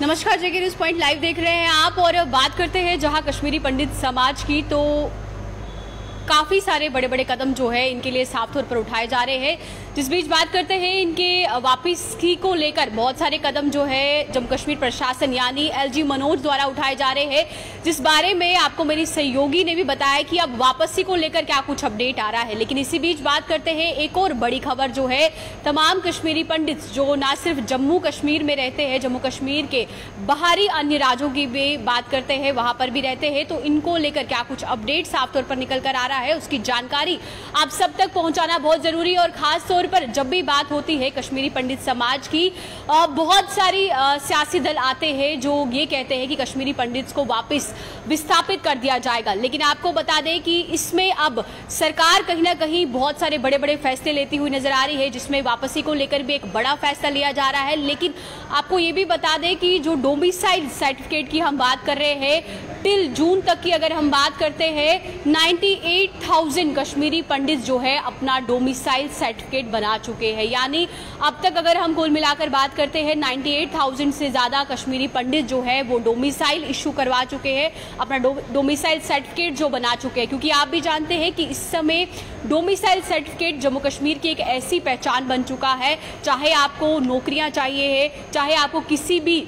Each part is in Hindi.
नमस्कार, जेके न्यूज़ पॉइंट लाइव देख रहे हैं आप। और बात करते हैं जहां कश्मीरी पंडित समाज की, तो काफ़ी सारे बड़े बड़े कदम जो है इनके लिए साफ तौर पर उठाए जा रहे हैं। जिस बीच बात करते हैं इनके वापसी को लेकर बहुत सारे कदम जो है जम्मू कश्मीर प्रशासन यानी एलजी मनोज द्वारा उठाए जा रहे हैं, जिस बारे में आपको मेरी सहयोगी ने भी बताया कि अब वापसी को लेकर क्या कुछ अपडेट आ रहा है। लेकिन इसी बीच बात करते हैं एक और बड़ी खबर जो है, तमाम कश्मीरी पंडित जो ना सिर्फ जम्मू कश्मीर में रहते हैं, जम्मू कश्मीर के बाहरी अन्य राज्यों की भी बात करते हैं, वहां पर भी रहते हैं, तो इनको लेकर क्या कुछ अपडेट साफ तौर पर निकल कर आ रहा है, उसकी जानकारी आप सब तक पहुंचाना बहुत जरूरी है। और खास तौर पर जब भी बात होती है कश्मीरी पंडित समाज की, बहुत सारी सियासी दल आते हैं जो ये कहते हैं कि कश्मीरी पंडित्स को वापस विस्थापित कर दिया जाएगा। लेकिन आपको बता दें कि इसमें अब सरकार कहीं ना कहीं बहुत सारे बड़े बड़े फैसले लेती हुई नजर आ रही है, जिसमें वापसी को लेकर भी एक बड़ा फैसला लिया जा रहा है। लेकिन आपको ये भी बता दें कि जो डोमिसाइल सर्टिफिकेट की हम बात कर रहे हैं, टिल जून तक की अगर हम बात करते हैं, 98,000 कश्मीरी पंडित जो है अपना डोमिसाइल सर्टिफिकेट बना चुके हैं। यानी अब तक अगर हम कुल मिलाकर बात करते हैं, 98,000 से ज्यादा कश्मीरी पंडित जो है वो डोमिसाइल इशू करवा चुके हैं, अपना डोमिसाइल सर्टिफिकेट जो बना चुके हैं। क्योंकि आप भी जानते हैं कि इस समय डोमिसाइल सर्टिफिकेट जम्मू कश्मीर की एक ऐसी पहचान बन चुका है, चाहे आपको नौकरियां चाहिए है, चाहे आपको किसी भी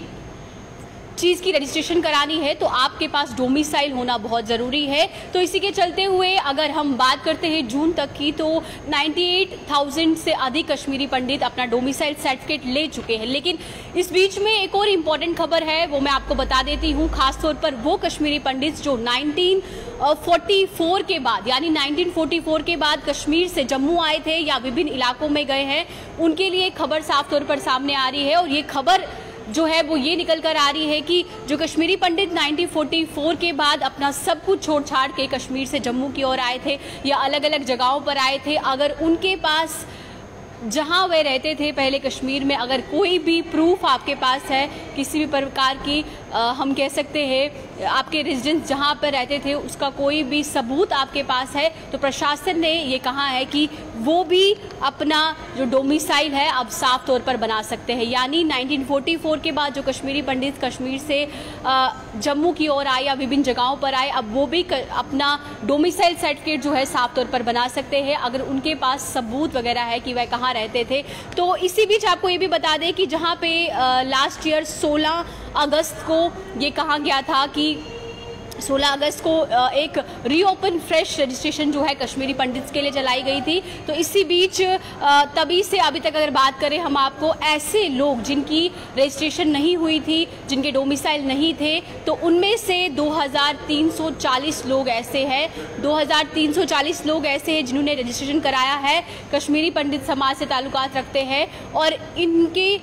चीज़ की रजिस्ट्रेशन करानी है, तो आपके पास डोमिसाइल होना बहुत ज़रूरी है। तो इसी के चलते हुए अगर हम बात करते हैं जून तक की, तो 98,000 से अधिक कश्मीरी पंडित अपना डोमिसाइल सर्टिफिकेट ले चुके हैं। लेकिन इस बीच में एक और इम्पॉर्टेंट खबर है, वो मैं आपको बता देती हूँ। खासतौर पर वो कश्मीरी पंडित जो 1944 के बाद यानी 1944 के बाद कश्मीर से जम्मू आए थे या विभिन्न इलाकों में गए हैं, उनके लिए खबर साफ तौर पर सामने आ रही है। और ये खबर जो है वो ये निकल कर आ रही है कि जो कश्मीरी पंडित 1944 के बाद अपना सब कुछ छोड़ छाड़ के कश्मीर से जम्मू की ओर आए थे या अलग अलग जगहों पर आए थे, अगर उनके पास जहां वे रहते थे पहले कश्मीर में, अगर कोई भी प्रूफ आपके पास है किसी भी प्रकार की, हम कह सकते हैं आपके रेजिडेंस जहां पर रहते थे उसका कोई भी सबूत आपके पास है, तो प्रशासन ने ये कहा है कि वो भी अपना जो डोमिसाइल है अब साफ तौर पर बना सकते हैं। यानी 1944 के बाद जो कश्मीरी पंडित कश्मीर से जम्मू की ओर आए या विभिन्न जगहों पर आए, अब वो भी अपना डोमिसाइल सर्टिफिकेट जो है साफ तौर पर बना सकते हैं, अगर उनके पास सबूत वगैरह है कि वह कहाँ रहते थे। तो इसी बीच आपको ये भी बता दें कि जहाँ पे लास्ट ईयर 16 अगस्त को ये कहा गया था कि 16 अगस्त को एक रीओपन फ्रेश रजिस्ट्रेशन जो है कश्मीरी पंडित्स के लिए चलाई गई थी। तो इसी बीच तभी से अभी तक अगर बात करें हम आपको, ऐसे लोग जिनकी रजिस्ट्रेशन नहीं हुई थी, जिनके डोमिसाइल नहीं थे, तो उनमें से 2340 लोग ऐसे हैं, 2340 लोग ऐसे हैं जिन्होंने रजिस्ट्रेशन कराया है, कश्मीरी पंडित समाज से ताल्लुकात रखते हैं। और इनके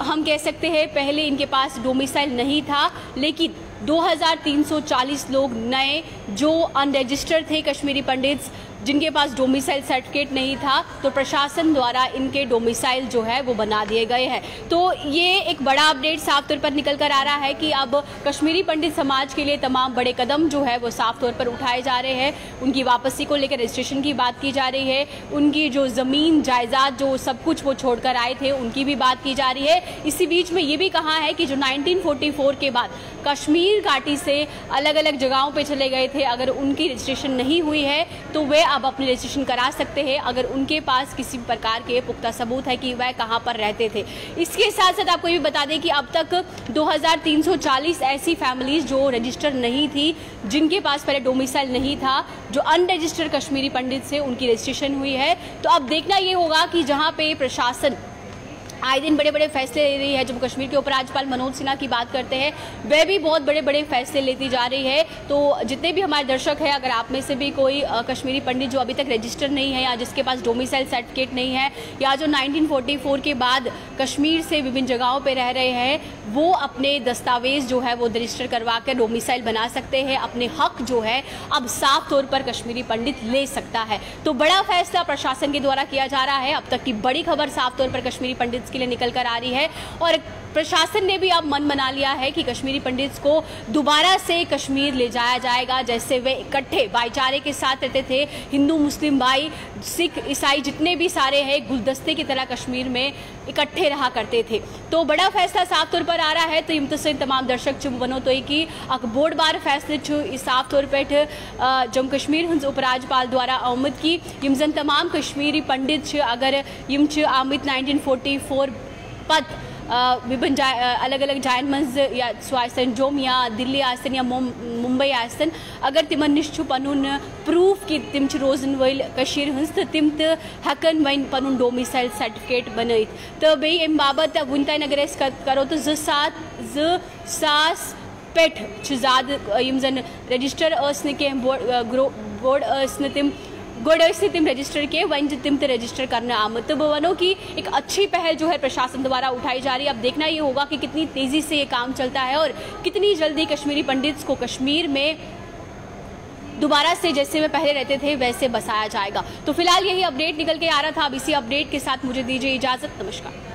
हम कह सकते हैं पहले इनके पास डोमिसाइल नहीं था, लेकिन 2340 लोग नए जो अनरजिस्टर्ड थे कश्मीरी पंडित्स, जिनके पास डोमिसाइल सर्टिफिकेट नहीं था, तो प्रशासन द्वारा इनके डोमिसाइल जो है वो बना दिए गए हैं। तो ये एक बड़ा अपडेट साफ तौर पर निकल कर आ रहा है कि अब कश्मीरी पंडित समाज के लिए तमाम बड़े कदम जो है वो साफ तौर पर उठाए जा रहे हैं। उनकी वापसी को लेकर रजिस्ट्रेशन की बात की जा रही है, उनकी जो ज़मीन जायदाद जो सब कुछ वो छोड़कर आए थे उनकी भी बात की जा रही है। इसी बीच में ये भी कहा है कि जो 1944 के बाद कश्मीर घाटी से अलग अलग जगहों पे चले गए थे, अगर उनकी रजिस्ट्रेशन नहीं हुई है तो वे अब अपनी रजिस्ट्रेशन करा सकते हैं, अगर उनके पास किसी प्रकार के पुख्ता सबूत है कि वह कहां पर रहते थे। इसके साथ साथ आपको ये भी बता दें कि अब तक 2340 ऐसी फैमिलीज जो रजिस्टर नहीं थी, जिनके पास पहले डोमिसाइल नहीं था, जो अनरजिस्टर्ड कश्मीरी पंडित से उनकी रजिस्ट्रेशन हुई है। तो अब देखना ये होगा कि जहां पे प्रशासन आए दिन बड़े बड़े फैसले ले रही है, जम्मू कश्मीर के उपराज्यपाल मनोज सिन्हा की बात करते हैं, वह भी बहुत बड़े बड़े फैसले लेती जा रही है। तो जितने भी हमारे दर्शक हैं, अगर आप में से भी कोई कश्मीरी पंडित जो अभी तक रजिस्टर नहीं है या जिसके पास डोमिसाइल सर्टिफिकेट नहीं है, या जो 1944 के बाद कश्मीर से विभिन्न जगहों पर रह रहे हैं, वो अपने दस्तावेज जो है वो रजिस्टर करवा कर डोमिसाइल बना सकते हैं। अपने हक जो है अब साफ तौर पर कश्मीरी पंडित ले सकता है। तो बड़ा फैसला प्रशासन के द्वारा किया जा रहा है। अब तक की बड़ी खबर साफ तौर पर कश्मीरी पंडित के लिए निकल कर आ रही है। और प्रशासन ने भी अब मन बना लिया है कि कश्मीरी पंडित को दोबारा से कश्मीर ले जाया जाएगा, जैसे वे इकट्ठे भाईचारे के साथ रहते थे। हिंदू मुस्लिम भाई, सिख ईसाई जितने भी सारे हैं गुलदस्ते की तरह कश्मीर में इकट्ठे रहा करते थे। तो बड़ा फैसला साफ तौर पर आ रहा है। तो इम्तसिन तमाम दर्शक चुप बनो तो कि बोर्ड बार फैसले साफ तौर पर जम्मू कश्मीर हंस उपराज्यपाल द्वारा आमद की यमजन तमाम कश्मीरी पंडित अगर यम आमद 1944 पद विभिन्न अलग अलग जायन मज या स्वास्थन जोम या दिल्ली आसन या मुंबई आसन अगर तिमन निश पनुन प्रूफ कि तिम रोजन वल कशीर हंस तो तिम हकन वन पनुन डोमिसाइल सर्टिफिकेट बनत। तो बे अम बाबत वन तन अगर करो तो 2000 पेठ ज़्यादा यम जन रजिस्टर कह बोर्ड तिम गोड तिम रजिस्टर के वन तिम रजिस्टर करने आमद। तो वनो कि एक अच्छी पहल जो है प्रशासन द्वारा उठाई जा रही है। अब देखना ये होगा कि कितनी तेजी से ये काम चलता है और कितनी जल्दी कश्मीरी पंडित्स को कश्मीर में दोबारा से जैसे वे पहले रहते थे वैसे बसाया जाएगा। तो फिलहाल यही अपडेट निकल के आ रहा था। अब इसी अपडेट के साथ मुझे दीजिए इजाजत। नमस्कार।